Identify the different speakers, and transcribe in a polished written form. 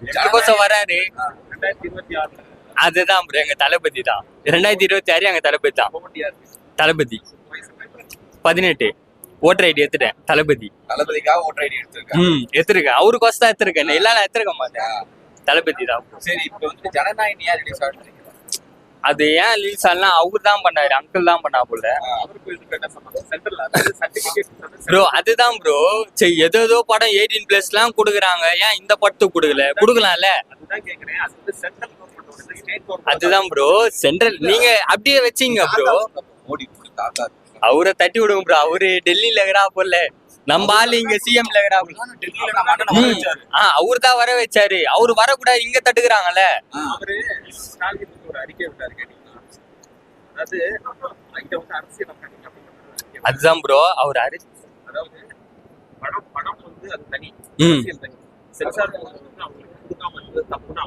Speaker 1: இதுக்கோசம் வராரு.
Speaker 2: 2026
Speaker 1: அதுதான் bro, எங்க தளபதி தான். 2026 எங்க தளபதி தான். தளபதி 18 ஓட்டர் ஐடி எடுத்துட்டேன்.
Speaker 3: தளபதிக்காக ஓட்டர் ஐடி எடுத்திருக்காங்க.
Speaker 1: எடுத்திருக்கேன். அவருக்கோசம் தான் எடுத்திருக்கேன். இல்ல எடுத்திருக்க மாட்டேன். தளபதி தான்.
Speaker 3: சரி, இப்ப வந்து ஜனநாயகம் ஏன் ரிலீஸ் ஆகுது?
Speaker 1: அது ஏன் ரிலீஸ் ஆகலாம், அவர் தான் பண்ணாரு, அங்கிள் தான் பண்ணா போல
Speaker 2: அவருக்கு இதுக்கு என்ன சம்பந்தம்? Central certificate
Speaker 1: bro. அதுதான் ப்ரோ, சரி ஏதோ படம் 18+ எல்லாம் கொடுக்குறாங்க, ஏன் இந்த படத்துக்கு கொடுக்கலாம்ல.
Speaker 2: அதுதான் கேக்குறேன். அது வந்து சென்ட்ரல் கவர்மெண்டோட ஸ்டேட் கவர்மெண்ட்.
Speaker 1: அதுதான் ப்ரோ சென்ட்ரல். நீங்க அப்படியே வச்சீங்க ப்ரோ.
Speaker 3: மோடி தாத்தா
Speaker 1: அவரை தட்டி விடுங்க ப்ரோ. அவரு டெல்லியில இருக்கிறா போல, நம்ம ஆளு இங்க சிஎம்ல இருக்கிறா. அவரு தான் வர வச்சாரு. அவரு வரக்கூடாது, இங்க தட்டுக்கிறாங்கல்ல.
Speaker 2: அவரு ஸ்டாலின் ஒரு அறிக்கை விட்டாரு கேட்டீங்களா? அதாவது இங்க வந்து அரசியல்
Speaker 1: அதுதான் ப்ரோ அவர்
Speaker 2: அதாவது படம் வந்து அது தனி, அரசியல் தனி. சென்சார் வந்து அவங்களுக்கு கொடுக்காம இருந்தது தப்புனா